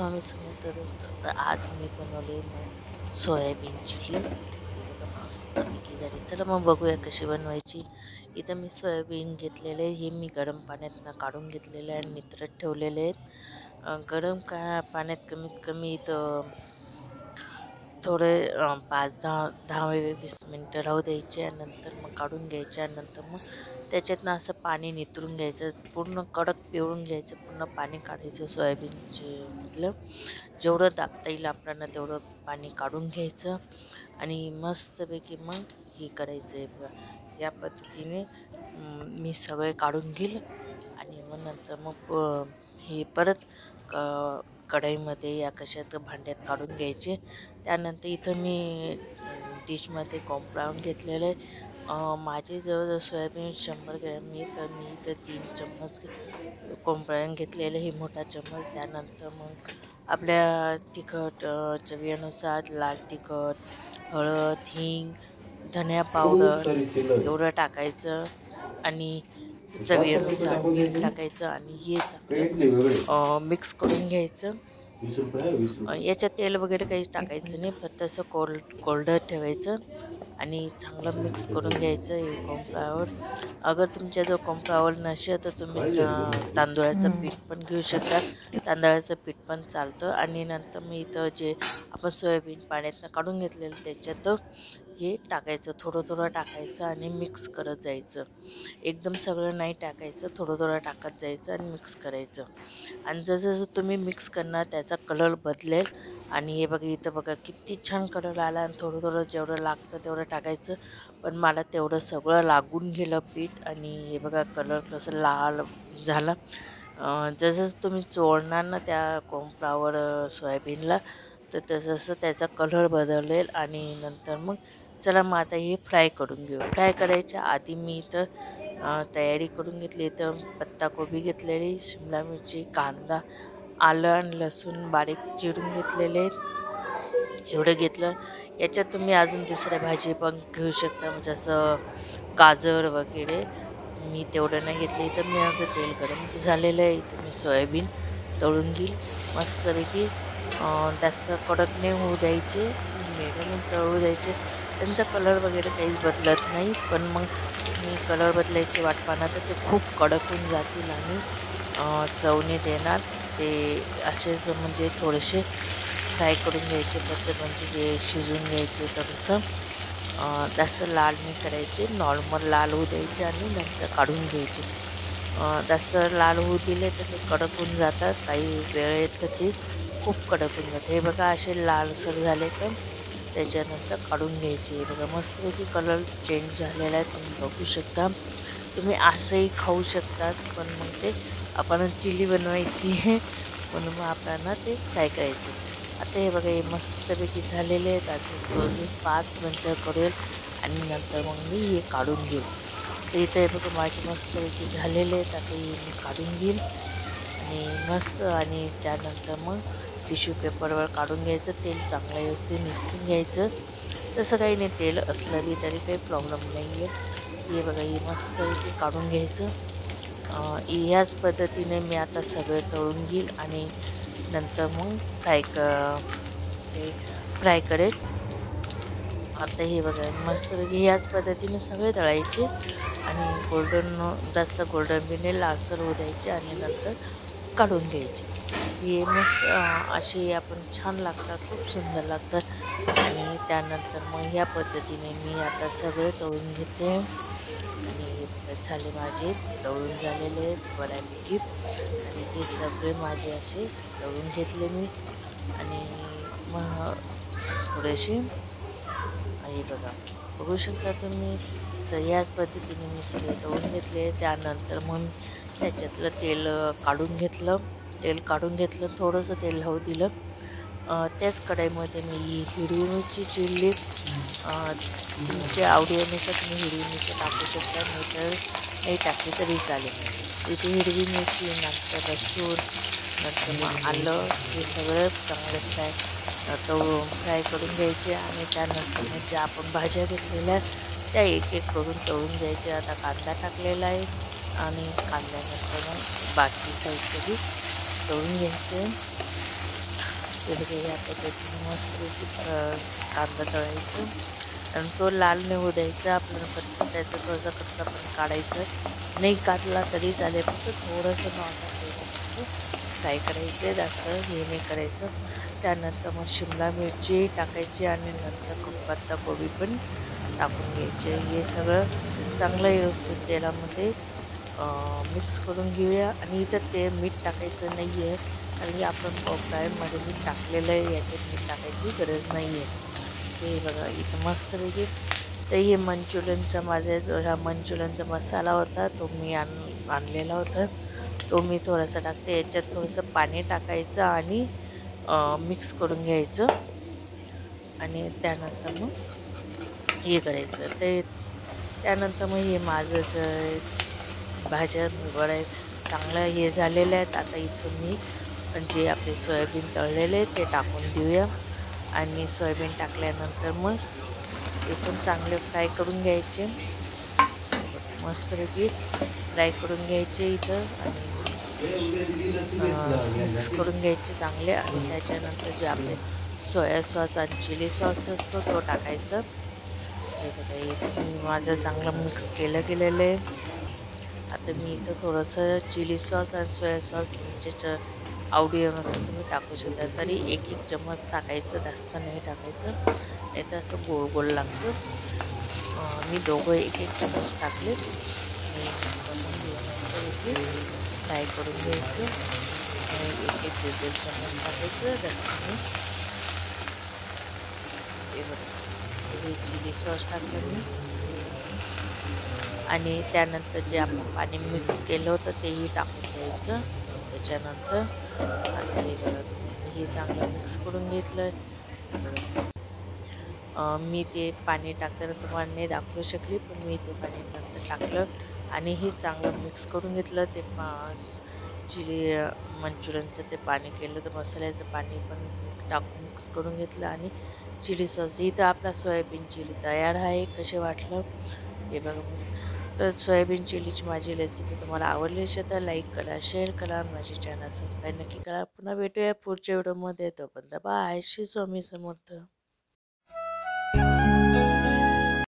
स्वामी समर्थ दोस्त. तर आज मी बनवले सोयाबीन चिली. मस्तपैकी झाली. चला मग बघूया कशी बनवायची. इथं मी सोयाबीन घेतलेले हे मी गरम पाण्यातनं काढून घेतलेले आणि नितरत ठेवलेले आहेत. गरम पाण्यात कमीत कमी इथं थोडे 5-10-20 मिनटं राहू द्यायचे आणि नंतर मग काढून घ्यायचे आणि नंतर मग त्याच्यातनं असं पाणी नितरून घ्यायचं, पूर्ण कडक पिळून घ्यायचं, पूर्ण पाणी काढायचं. सोयाबीनचे मधलं जेवढं दाबता येईल आपल्याला तेवढं पाणी काढून घ्यायचं आणि मस्तपैकी मग हे करायचं आहे बघा. या पद्धतीने मी सगळे काढून घेईल आणि मग नंतर मग हे परत कढईमध्ये या कशात भांड्यात काढून घ्यायचे. त्यानंतर इथं मी डिशमध्ये कॉर्नफ्लॉवर घेतलेलं आहे. माझे जवळजवळ सोयाबीन 100 ग्रॅम आहे, तर मी इथं 3 चम्मच कॉर्नफ्लॉवर घेतलेलं हे मोठा चम्मच. त्यानंतर मग आपल्या तिखट चवीनुसार लाल तिखट, हळद, हिंग, धनिया पावडर एवढं टाकायचं आणि चवीनुसार मीठ टाकायचं आणि हे चांगलं मिक्स करून घ्यायचं. याच्यात तेल वगैरे काहीच टाकायचं नाही, फक्त असं कोरडं ठेवायचं आणि चांगलं मिक्स करून घ्यायचं. हे कॉर्नफ्लॉवर अगर तुमच्याजवळ कॉर्नफ्लॉवर नसेल तर तुम्ही तांदूळाचं पीठ पण घेऊ शकता. तांदळाचं पीठ पण चालतं. आणि नंतर मी इथं जे आपण सोयाबीन पाण्यातनं काढून घेतलेलं त्याच्यात हे टाकायचं, थोडं थोडं टाकायचं आणि मिक्स करत जायचं. एकदम सगळं नाही टाकायचं, थोडं थोडं टाकत जायचं आणि मिक्स करायचं. आणि जसं तुम्ही मिक्स करणार त्याचा कलर बदलेल. आणि हे बघा इथं बघा किती छान कलर आला. आणि थोडं थोडं जेवढं लागतं तेवढं टाकायचं, पण मला तेवढं सगळं लागून गेलं पीठ. आणि हे बघा कलर कसं लाल झाला. जसं तुम्ही चोळणार ना त्या कॉर्नफ्लॉवर सोयाबीनला तर तसं त्याचा कलर बदलेल. आणि नंतर मग चला मग आता हे फ्राय करून घेऊ. फ्राय करायच्या आधी मी इथं तयारी करून घेतली. तर पत्ताकोबी घेतलेली, शिमला मिरची, कांदा, आलं आणि लसूण बारीक चिरून घेतलेले एवढं घेतलं. याच्यात तुम्ही अजून दुसऱ्या भाजी पण घेऊ शकता, जसं गाजर वगैरे. मी तेवढं नाही घेतलं. इथं मी माझं तेल गरम झालेलं आहे. इथं मी सोयाबीन तळून घेईल मस्तपैकी. जास्त कडक नाही होऊ द्यायचे, मिडियम तळू द्यायचे. त्यांचा कलर वगैरे काहीच बदलत नाही, पण मग मी कलर बदलायची वाट पाहणार तर ते खूप कडक होऊन जातील आणि चवने देणार. ते असेच म्हणजे थोडेसे फ्राय करून घ्यायचे, पद्धत म्हणजे जे शिजून घ्यायचे. थोडंसं जास्त लाल नाही करायचे, नॉर्मल लाल होऊ द्यायचे आणि नंतर काढून घ्यायचे. जास्त लाल होऊ दिले तर ते कडक होऊन जातात, काही वेळेत तर ते खूप कडक होऊन जाते. हे बघा असे लालसर झाले तर त्याच्यानंतर काढून घ्यायचे. हे बघा मस्तपैकी कलर चेंज झालेला आहे, तुम्ही बघू शकता. तुम्ही असंही खाऊ शकतात, पण मग ते आपण चिली बनवायची म्हणून मग आपल्याला ते फ्राय करायचे. आता हे बघा हे मस्तपैकी झालेले आहेत. अजून 5 मिनटं करेल आणि नंतर मग मी हे काढून घेईल. तर इथं हे बघा माझे मस्तपैकी झालेले आहेत. आता हे मी काढून घेईल आणि मस्त. आणि त्यानंतर मग टिश्यू पेपरवर काढून घ्यायचं. तेल चांगलं व्यवस्थित निघून घ्यायचं. तसं काही नाही, तेल असलं तरी काही प्रॉब्लेम नाही आहे. हे बघा हे मस्तपैकी काढून घ्यायचं. ह्याच पद्धतीने मी आता सगळे तळून घेईल आणि नंतर मग फ्राय करेल. आता हे बघा मस्तपैकी ह्याच पद्धतीने सगळे तळायचे आणि जास्त गोल्डन बिने लालसर होऊ द्यायचे आणि नंतर काढून घ्यायचे. हे मस्त असे आपण छान लागतात, खूप सुंदर लागतात. आणि त्यानंतर मग ह्या पद्धतीने मी आता सगळे तळून घेते आणि झाले माझे तळून झालेले आहेत बऱ्यापैकी. आणि ते सगळे माझे असे तळून घेतले मी. आणि मग थोडेसे हे बघा बघू शकता तुम्ही. तर याच पद्धतीने मी सगळे तळून घेतले. त्यानंतर मग त्याच्यातलं तेल काढून घेतलं, थोडंसं तेल लावू दिलं. त्याच कढईमध्ये मी हिरवी मिरची चिरली. तुमच्या आवडीनुसार तुम्ही हिरवी मिरची टाकू शकता, नाही टाकली तरी चालेल. इथे हिरवी मिरची, नंतर लसूण, नंतर मग आलं हे सगळं चांगलं फ्राय करून घ्यायचे. आणि त्यानंतर मग ज्या आपण भाज्या घेतलेल्या त्या एक एक करून तळून घ्यायचे. आता कांदा टाकलेला आहे आणि कांद्यानंतर मग बाकी साईडचं तळून घ्यायचं. हे बघा या पद्धतीने मस्तपैकी कांदा तळायचं आणि तो लाल नाही होऊ द्यायचा. आपल्याला फक्त त्याचा थोडासा कच्चा पण काढायचा, नाही काढला तरी चालेल, फक्त थोडंसं नॉर्मल फ्राय करायचे, जास्त हे नाही करायचं. त्यानंतर मग शिमला मिरची टाकायची आणि नंतर पत्ता कोबी पण टाकून घ्यायचे. हे सगळं चांगलं व्यवस्थित तेलामध्ये मिक्स करून घेऊया. आणि इथं ते मीठ टाकायचं नाही आहे, कारण की आपण फ्रायमध्ये मीठ टाकलेलं आहे, याच्यात मीठ टाकायची गरज नाही आहे. हे बघा इथं मस्तपैकी. तर हे मंचुरियनचा माझा जो हा मंचुरियनचा मसाला होता तो मी आणलेला होता, तो मी थोडासा टाकते. याच्यात थोडंसं पाणी टाकायचं आणि मिक्स करून घ्यायचं. आणि त्यानंतर मग हे करायचं. ते त्यानंतर मग हे माझं भाज्या वड्या चांगलं हे झालेल्या आहेत. आता इथं मी जे आपले सोयाबीन तळलेले ते टाकून देऊया. आणि सोयाबीन टाकल्यानंतर मग ते पण चांगले फ्राय करून घ्यायचे, मस्तपैकी फ्राय करून घ्यायचे इथं. आणि मिक्स करून घ्यायचे चांगले. आणि त्याच्यानंतर जे आपले सोया सॉस आणि चिली सॉस असतो तो टाकायचा. हे बघा हे माझं चांगलं मिक्स केलं गेलेलं आहे. आता मी इथं थोडंसं चिली सॉस आणि सोया सॉस तुमच्या आवडीनुसार तुम्ही टाकू शकता. तरी एक चम्मच टाकायचं, जास्त नाही टाकायचं, नाही तर असं गोल गोल लागतं. मी दोघं एक चम्मच टाकले. आणि मस्तपैकी फ्राय करून घ्यायचं. आणि एक दीड चम्मच टाकायचं, जास्त नाही. हे चिली सॉस टाकलं मी. आणि त्यानंतर जे आपण पाणी मिक्स केलं होतं तेही टाकून द्यायचं त्याच्यानंतर. आता हे बघा हे चांगलं मिक्स करून घेतलं. मी ते पाणी टाकताना तुम्हाला नाही दाखवू शकली, पण मी ते पाणी नंतर टाकलं आणि हे चांगलं मिक्स करून घेतलं. ते चिली मंचुरियनचं ते पाणी केलं तर मसाल्याचं पाणी पण टाकून मिक्स करून घेतलं. आणि चिली सॉस इथं आपला सोयाबीन चिली तयार आहे. कसे वाटलं हे बघा मस्त. तर सोयाबीन चिलीची माझी रेसिपी तुम्हाला आवडली असेल तर लाईक करा, शेअर करा, माझे चॅनल सबस्क्राईब नक्की करा. पुन्हा भेटूया पुढच्या व्हिडिओमध्ये. तोपर्यंत बाय. श्री स्वामी समर्थ.